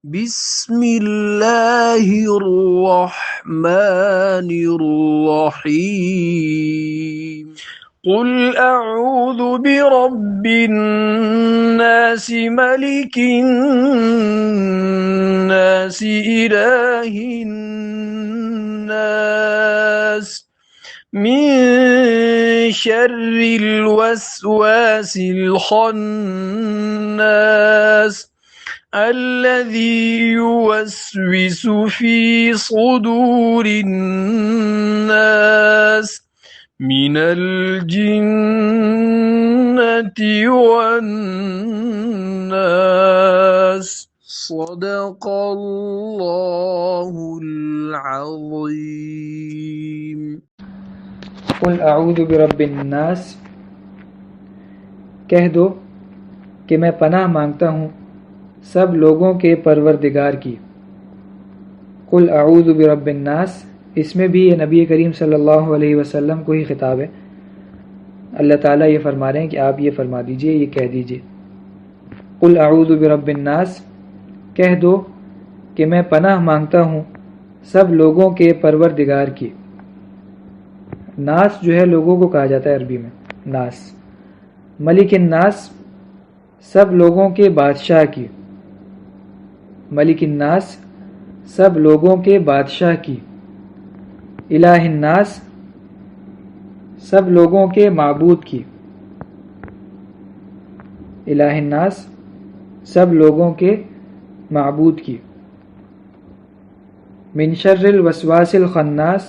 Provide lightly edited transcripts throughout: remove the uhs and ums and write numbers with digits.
بسم اللہ الرحمن الرحیم قل اعوذ برب الناس ملک الناس الہ الناس من شر الوسواس الخناس الذي يوسوس في صدور الناس من الجنة والناس صدق اللہ العظیم. قل اعوذ برب الناس، کہہ دو کہ میں پناہ مانگتا ہوں سب لوگوں کے پروردگار کی. قل اعوذ برب الناس، اس میں بھی یہ نبی کریم صلی اللہ علیہ وسلم کو ہی خطاب ہے. اللہ تعالیٰ یہ فرما رہے ہیں کہ آپ یہ فرما دیجئے، یہ کہہ دیجئے. قل اعوذ برب الناس، کہہ دو کہ میں پناہ مانگتا ہوں سب لوگوں کے پروردگار کی. ناس جو ہے لوگوں کو کہا جاتا ہے عربی میں ناس. ملک الناس، سب لوگوں کے بادشاہ کی. ملک الناس، سب لوگوں کے بادشاہ کی. الہ الناس، سب لوگوں کے معبود کی. الہ الناس، سب لوگوں کے معبود کی. من شر الوسواس الخناس،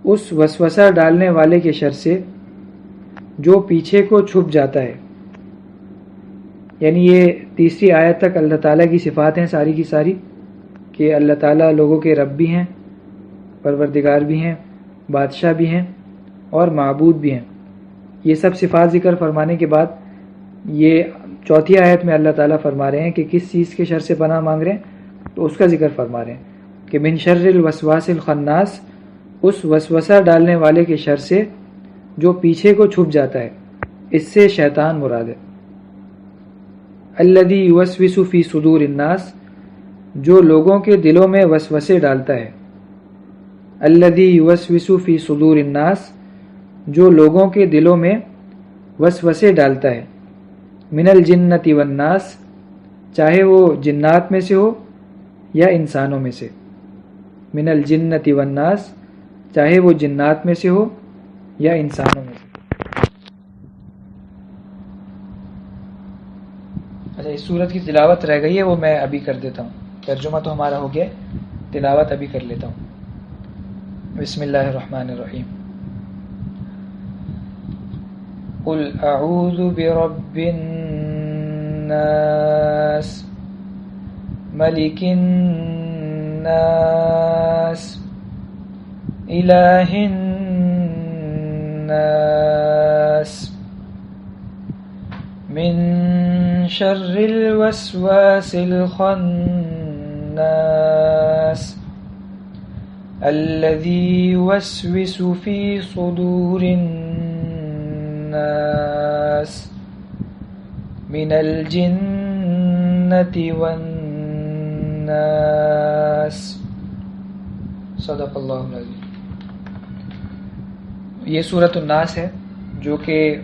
اس وسوسہ ڈالنے والے کے شر سے جو پیچھے کو چھپ جاتا ہے. یعنی یہ تیسری آیت تک اللہ تعالیٰ کی صفات ہیں ساری کی ساری، کہ اللہ تعالیٰ لوگوں کے رب بھی ہیں، پروردگار بھی ہیں، بادشاہ بھی ہیں اور معبود بھی ہیں. یہ سب صفات ذکر فرمانے کے بعد یہ چوتھی آیت میں اللہ تعالیٰ فرما رہے ہیں کہ کس چیز کے شر سے پناہ مانگ رہے ہیں، تو اس کا ذکر فرما رہے ہیں کہ من شر الوسواس الخناس، اس وسوسہ ڈالنے والے کے شر سے جو پیچھے کو چھپ جاتا ہے. اس سے شیطان مراد ہے. الذی یوسوس فی صدور الناس، جو لوگوں کے دلوں میں وسوسے ڈالتا ہے. الذی یوسوس فی صدور الناس، جو لوگوں کے دلوں میں وسوسے ڈالتا ہے. من الجنۃ والناس، چاہے وہ جنات میں سے ہو یا انسانوں میں سے. من الجنۃ والناس، چاہے وہ جنات میں سے ہو یا انسانوں میں سے. اچھا، اس سورت کی تلاوت رہ گئی ہے، وہ میں ابھی کر دیتا ہوں. ترجمہ تو ہمارا ہو گیا، تلاوت ابھی کر لیتا ہوں. بسم اللہ الرحمن الرحیم. قل اعوذ برب الناس ملک الناس الہ الناس من شر الوسواس الخناس الذي يوسوس في صدور الناس من الجنة والناس صدق اللہ العظیم. یہ سورۃ الناس ہے جو کہ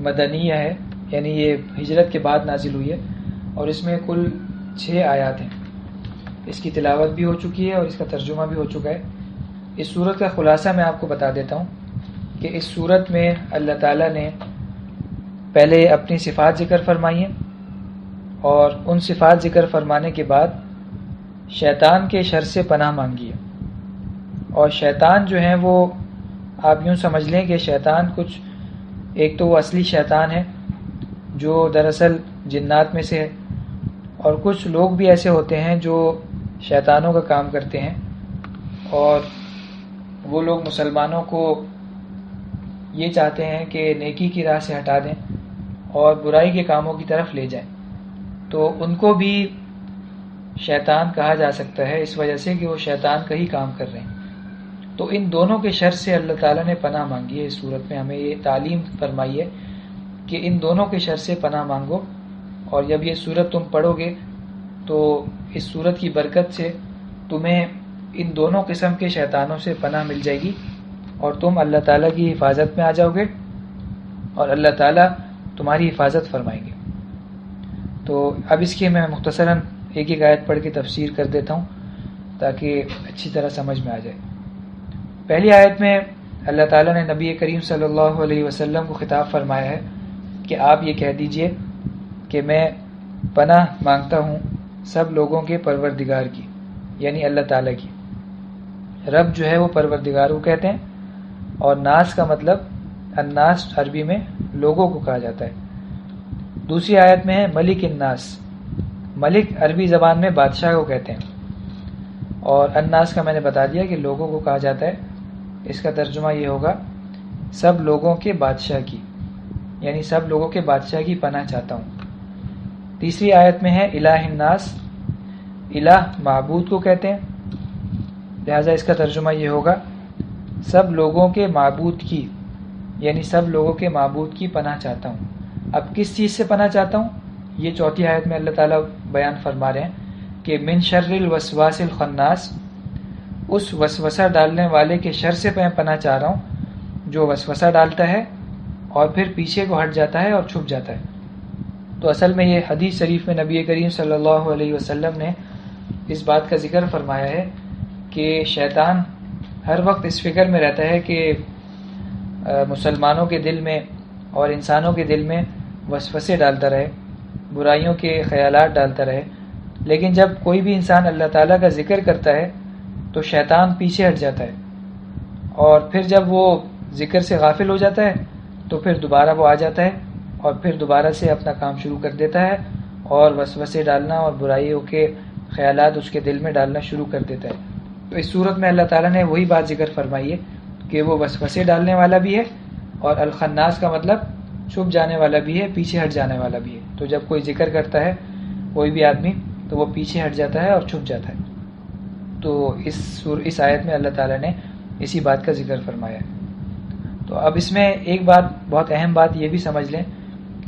مدنیہ ہے، یعنی یہ ہجرت کے بعد نازل ہوئی ہے، اور اس میں کل 6 آیات ہیں. اس کی تلاوت بھی ہو چکی ہے اور اس کا ترجمہ بھی ہو چکا ہے. اس سورت کا خلاصہ میں آپ کو بتا دیتا ہوں کہ اس سورت میں اللہ تعالیٰ نے پہلے اپنی صفات ذکر فرمائی ہیں، اور ان صفات ذکر فرمانے کے بعد شیطان کے شر سے پناہ مانگی ہے. اور شیطان جو ہیں وہ آپ یوں سمجھ لیں کہ شیطان کچھ، ایک تو وہ اصلی شیطان ہے جو دراصل جنات میں سے ہے، اور کچھ لوگ بھی ایسے ہوتے ہیں جو شیطانوں کا کام کرتے ہیں، اور وہ لوگ مسلمانوں کو یہ چاہتے ہیں کہ نیکی کی راہ سے ہٹا دیں اور برائی کے کاموں کی طرف لے جائیں. تو ان کو بھی شیطان کہا جا سکتا ہے اس وجہ سے کہ وہ شیطان کا ہی کام کر رہے ہیں. تو ان دونوں کے شر سے اللہ تعالیٰ نے پناہ مانگی ہے. اس صورت میں ہمیں یہ تعلیم فرمائی ہے کہ ان دونوں کے شر سے پناہ مانگو، اور جب یہ صورت تم پڑھو گے تو اس صورت کی برکت سے تمہیں ان دونوں قسم کے شیطانوں سے پناہ مل جائے گی اور تم اللہ تعالیٰ کی حفاظت میں آ جاؤ گے اور اللہ تعالیٰ تمہاری حفاظت فرمائیں گے۔ تو اب اس کی میں مختصراً ایک ایک آیت پڑھ کے تفسیر کر دیتا ہوں تاکہ اچھی طرح سمجھ میں آ جائے۔ پہلی آیت میں اللہ تعالیٰ نے نبی کریم صلی اللہ علیہ وسلم کو خطاب فرمایا ہے کہ آپ یہ کہہ دیجئے کہ میں پناہ مانگتا ہوں سب لوگوں کے پروردگار کی، یعنی اللہ تعالیٰ کی۔ رب جو ہے وہ پروردگار کو کہتے ہیں، اور ناس کا مطلب الناس عربی میں لوگوں کو کہا جاتا ہے۔ دوسری آیت میں ہے ملک الناس، ملک عربی زبان میں بادشاہ کو کہتے ہیں، اور الناس کا میں نے بتا دیا کہ لوگوں کو کہا جاتا ہے۔ اس کا ترجمہ یہ ہوگا سب لوگوں کے بادشاہ کی، یعنی سب لوگوں کے بادشاہ کی پناہ چاہتا ہوں۔ تیسری آیت میں ہے الہ الناس، الہ معبود کو کہتے ہیں، لہٰذا اس کا ترجمہ یہ ہوگا سب لوگوں کے معبود کی، یعنی سب لوگوں کے معبود کی پناہ چاہتا ہوں۔ اب کس چیز سے پناہ چاہتا ہوں؟ یہ چوتھی آیت میں اللہ تعالیٰ بیان فرما رہے ہیں کہ من شر الوسواس الخناس، اس وسوسہ ڈالنے والے کے شر سے میں پناہ چاہ رہا ہوں جو وسوسہ ڈالتا ہے اور پھر پیچھے کو ہٹ جاتا ہے اور چھپ جاتا ہے۔ تو اصل میں یہ حدیث شریف میں نبی کریم صلی اللہ علیہ وسلم نے اس بات کا ذکر فرمایا ہے کہ شیطان ہر وقت اس فکر میں رہتا ہے کہ مسلمانوں کے دل میں اور انسانوں کے دل میں وسوسے ڈالتا رہے، برائیوں کے خیالات ڈالتا رہے، لیکن جب کوئی بھی انسان اللہ تعالیٰ کا ذکر کرتا ہے تو شیطان پیچھے ہٹ جاتا ہے، اور پھر جب وہ ذکر سے غافل ہو جاتا ہے تو پھر دوبارہ وہ آ جاتا ہے اور پھر دوبارہ سے اپنا کام شروع کر دیتا ہے اور وسوسے ڈالنا اور برائیوں کے خیالات اس کے دل میں ڈالنا شروع کر دیتا ہے۔ تو اس صورت میں اللہ تعالیٰ نے وہی بات ذکر فرمائی ہے کہ وہ وسوسے ڈالنے والا بھی ہے، اور الخناس کا مطلب چھپ جانے والا بھی ہے، پیچھے ہٹ جانے والا بھی ہے۔ تو جب کوئی ذکر کرتا ہے کوئی بھی آدمی تو وہ پیچھے ہٹ جاتا ہے اور چھپ جاتا ہے۔ تو اس آیت میں اللہ تعالیٰ نے اسی بات کا ذکر فرمایا ہے۔ تو اب اس میں ایک بات، بہت اہم بات یہ بھی سمجھ لیں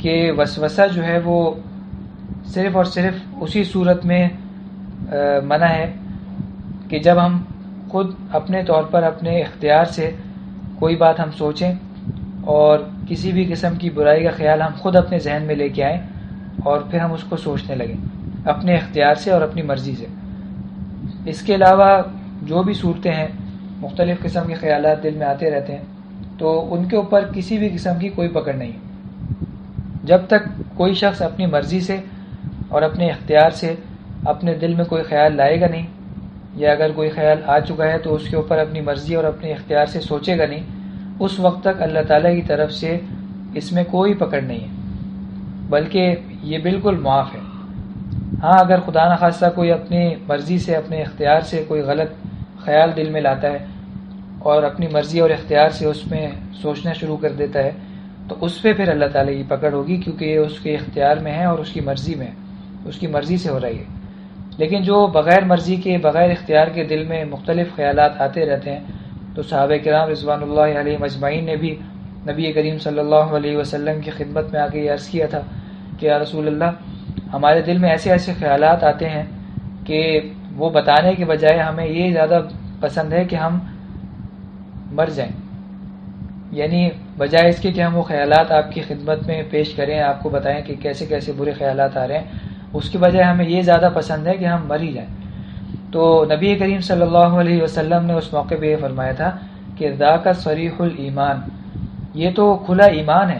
کہ وسوسہ جو ہے وہ صرف اور صرف اسی صورت میں منع ہے کہ جب ہم خود اپنے طور پر اپنے اختیار سے کوئی بات ہم سوچیں اور کسی بھی قسم کی برائی کا خیال ہم خود اپنے ذہن میں لے کے آئیں اور پھر ہم اس کو سوچنے لگیں اپنے اختیار سے اور اپنی مرضی سے۔ اس کے علاوہ جو بھی صورتیں ہیں، مختلف قسم کے خیالات دل میں آتے رہتے ہیں، تو ان کے اوپر کسی بھی قسم کی کوئی پکڑ نہیں۔ جب تک کوئی شخص اپنی مرضی سے اور اپنے اختیار سے اپنے دل میں کوئی خیال لائے گا نہیں، یا اگر کوئی خیال آ چکا ہے تو اس کے اوپر اپنی مرضی اور اپنے اختیار سے سوچے گا نہیں، اس وقت تک اللہ تعالیٰ کی طرف سے اس میں کوئی پکڑ نہیں ہے، بلکہ یہ بالکل معاف ہے۔ ہاں اگر خدا نخواستہ کوئی اپنی مرضی سے اپنے اختیار سے کوئی غلط خیال دل میں لاتا ہے اور اپنی مرضی اور اختیار سے اس میں سوچنا شروع کر دیتا ہے تو اس پہ پھر اللہ تعالیٰ کی پکڑ ہوگی، کیونکہ یہ اس کے اختیار میں ہے اور اس کی مرضی میں ہے، اس کی مرضی سے ہو رہی ہے۔ لیکن جو بغیر مرضی کے، بغیر اختیار کے دل میں مختلف خیالات آتے رہتے ہیں، تو صحابہ کرام رضوان اللہ علیہم اجمعین نے بھی نبی کریم صلی اللہ علیہ وسلم کی خدمت میں آ کے یہ عرض کیا تھا کہ یا رسول اللہ، ہمارے دل میں ایسے ایسے خیالات آتے ہیں کہ وہ بتانے کے بجائے ہمیں یہ زیادہ پسند ہے کہ ہم مر جائیں، یعنی بجائے اس کے کہ ہم وہ خیالات آپ کی خدمت میں پیش کریں، آپ کو بتائیں کہ کیسے کیسے برے خیالات آ رہے ہیں، اس کے بجائے ہمیں یہ زیادہ پسند ہے کہ ہم مر ہی جائیں۔ تو نبی کریم صلی اللہ علیہ وسلم نے اس موقع پہ یہ فرمایا تھا کہ ذاک صریح الایمان، یہ تو کھلا ایمان ہے۔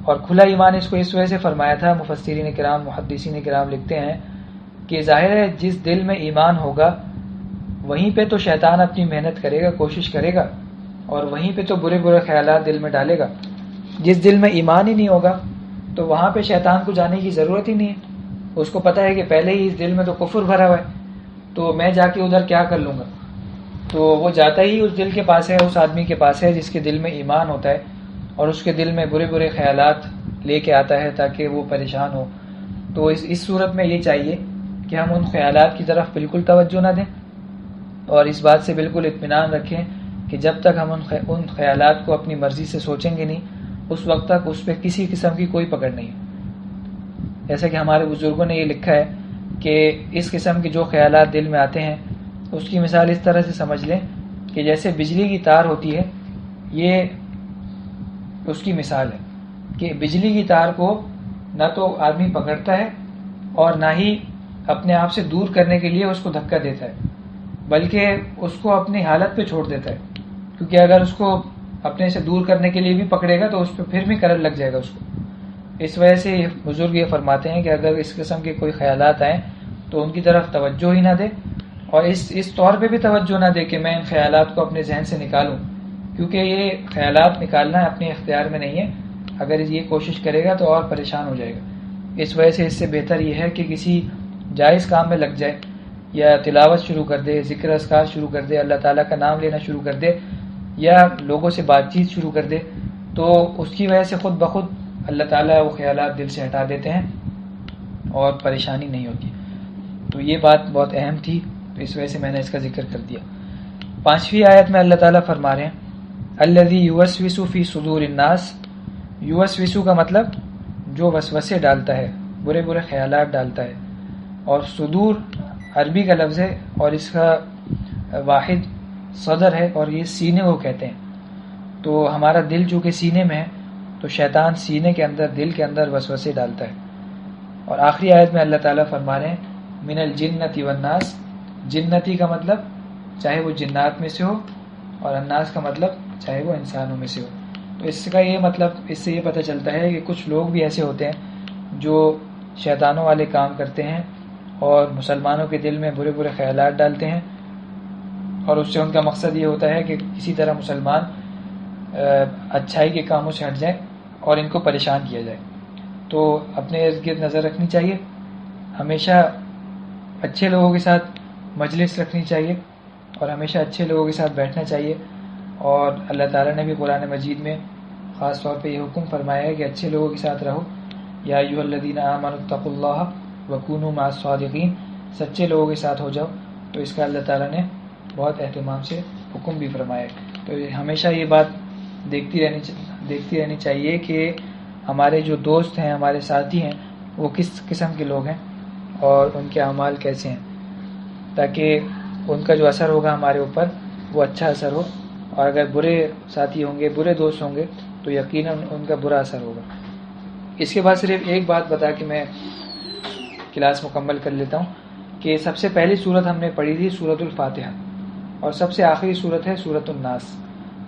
اور کھلا ایمان اس کو اس وجہ سے فرمایا تھا، مفسرین کرام، محدثین کرام لکھتے ہیں کہ ظاہر ہے جس دل میں ایمان ہوگا وہیں پہ تو شیطان اپنی محنت کرے گا، کوشش کرے گا، اور وہیں پہ تو برے برے خیالات دل میں ڈالے گا۔ جس دل میں ایمان ہی نہیں ہوگا تو وہاں پہ شیطان کو جانے کی ضرورت ہی نہیں ہے، اس کو پتہ ہے کہ پہلے ہی اس دل میں تو کفر بھرا ہوا ہے، تو میں جا کے ادھر کیا کر لوں گا۔ تو وہ جاتا ہی اس دل کے پاس ہے، اس آدمی کے پاس ہے جس کے دل میں ایمان ہوتا ہے، اور اس کے دل میں برے برے خیالات لے کے آتا ہے تاکہ وہ پریشان ہو۔ تو اس صورت میں یہ چاہیے کہ ہم ان خیالات کی طرف بالکل توجہ نہ دیں، اور اس بات سے بالکل اطمینان رکھیں کہ جب تک ہم ان خیالات کو اپنی مرضی سے سوچیں گے نہیں، اس وقت تک اس پہ کسی قسم کی کوئی پکڑ نہیں ہے۔ جیسا کہ ہمارے بزرگوں نے یہ لکھا ہے کہ اس قسم کے جو خیالات دل میں آتے ہیں اس کی مثال اس طرح سے سمجھ لیں کہ جیسے بجلی کی تار ہوتی ہے، یہ اس کی مثال ہے کہ بجلی کی تار کو نہ تو آدمی پکڑتا ہے اور نہ ہی اپنے آپ سے دور کرنے کے لیے اس کو دھکا دیتا ہے، بلکہ اس کو اپنی حالت پہ چھوڑ دیتا ہے، کیونکہ اگر اس کو اپنے سے دور کرنے کے لیے بھی پکڑے گا تو اس پہ پھر بھی کرنٹ لگ جائے گا اس کو۔ اس وجہ سے بزرگ یہ فرماتے ہیں کہ اگر اس قسم کے کوئی خیالات آئیں تو ان کی طرف توجہ ہی نہ دے، اور اس طور پہ بھی توجہ نہ دے کہ میں ان خیالات کو اپنے ذہن سے نکالوں، کیونکہ یہ خیالات نکالنا اپنے اختیار میں نہیں ہے، اگر یہ کوشش کرے گا تو اور پریشان ہو جائے گا۔ اس وجہ سے اس سے بہتر یہ ہے کہ کسی جائز کام میں لگ جائے، یا تلاوت شروع کر دے، ذکر اذکار شروع کر دے، اللہ تعالیٰ کا نام لینا شروع کر دے، یا لوگوں سے بات چیت شروع کر دے، تو اس کی وجہ سے خود بخود اللہ تعالیٰ وہ خیالات دل سے ہٹا دیتے ہیں اور پریشانی نہیں ہوتی۔ تو یہ بات بہت اہم تھی، تو اس وجہ سے میں نے اس کا ذکر کر دیا۔ 5ویں آیت میں اللہ تعالیٰ فرما رہے ہیں الذی یوسوس فی صدور الناس۔ یوسوس کا مطلب جو وسوسے ڈالتا ہے، برے برے خیالات ڈالتا ہے، اور صدور عربی کا لفظ ہے اور اس کا واحد صدر ہے، اور یہ سینے کو کہتے ہیں۔ تو ہمارا دل چونکہ سینے میں ہے تو شیطان سینے کے اندر، دل کے اندر وسوسے ڈالتا ہے۔ اور آخری آیت میں اللہ تعالیٰ فرما رہے ہیں من الجنتی والناس۔ جنتی کا مطلب چاہے وہ جنات میں سے ہو، اور الناس کا مطلب چاہے وہ انسانوں میں سے ہو۔ تو اس کا یہ مطلب، اس سے یہ پتہ چلتا ہے کہ کچھ لوگ بھی ایسے ہوتے ہیں جو شیطانوں والے کام کرتے ہیں اور مسلمانوں کے دل میں برے برے خیالات ڈالتے ہیں، اور اس سے ان کا مقصد یہ ہوتا ہے کہ کسی طرح مسلمان اچھائی کے کاموں سے ہٹ جائیں اور ان کو پریشان کیا جائے۔ تو اپنے ارد گرد نظر رکھنی چاہیے، ہمیشہ اچھے لوگوں کے ساتھ مجلس رکھنی چاہیے، اور ہمیشہ اچھے لوگوں کے ساتھ بیٹھنا چاہیے۔ اور اللہ تعالیٰ نے بھی قرآن مجید میں خاص طور پہ یہ حکم فرمایا ہے کہ اچھے لوگوں کے ساتھ رہو، یا ایھا الذین آمنوا اتقوا اللہ وکونوا مع الصادقین، سچے لوگوں کے ساتھ ہو جاؤ۔ تو اس کا اللہ تعالیٰ نے بہت اہتمام سے حکم بھی فرمایا ہے۔ تو ہمیشہ یہ بات دیکھتی رہنی چاہیے کہ ہمارے جو دوست ہیں، ہمارے ساتھی ہیں، وہ کس قسم کے لوگ ہیں اور ان کے اعمال کیسے ہیں، تاکہ ان کا جو اثر ہوگا ہمارے اوپر وہ اچھا اثر ہو، اور اگر برے ساتھی ہوں گے، برے دوست ہوں گے، تو یقیناً ان کا برا اثر ہوگا۔ اس کے بعد صرف ایک بات بتا کے میں کلاس مکمل کر لیتا ہوں کہ سب سے پہلی صورت ہم نے پڑھی تھی سورۃ الفاتحہ، اور سب سے آخری صورت ہے سورۃ الناس۔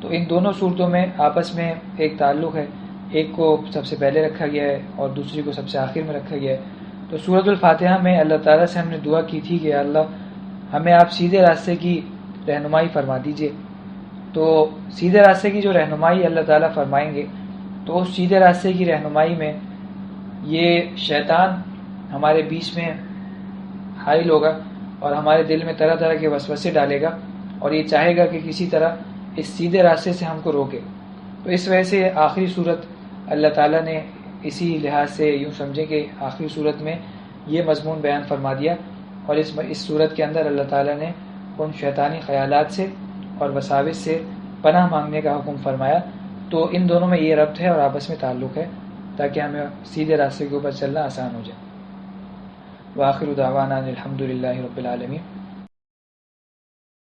تو ان دونوں صورتوں میں آپس میں ایک تعلق ہے، ایک کو سب سے پہلے رکھا گیا ہے اور دوسری کو سب سے آخر میں رکھا گیا ہے۔ تو سورۃ الفاتحہ میں اللہ تعالیٰ سے ہم نے دعا کی تھی کہ اللہ ہمیں آپ سیدھے راستے کی رہنمائی فرما دیجئے۔ تو سیدھے راستے کی جو رہنمائی اللہ تعالیٰ فرمائیں گے، تو اس سیدھے راستے کی رہنمائی میں یہ شیطان ہمارے بیچ میں حائل ہوگا اور ہمارے دل میں طرح طرح کے وسوسے ڈالے گا، اور یہ چاہے گا کہ کسی طرح اس سیدھے راستے سے ہم کو روکے۔ تو اس وجہ سے آخری صورت اللہ تعالیٰ نے اسی لحاظ سے یوں سمجھے کہ آخری صورت میں یہ مضمون بیان فرما دیا، اور اس صورت کے اندر اللہ تعالیٰ نے ان شیطانی خیالات سے اور وساوس سے پناہ مانگنے کا حکم فرمایا۔ تو ان دونوں میں یہ ربط ہے اور آپس میں تعلق ہے، تاکہ ہمیں سیدھے راستے کے اوپر چلنا آسان ہو جائے۔ وآخر دعوانا الحمد للہ رب العالمین۔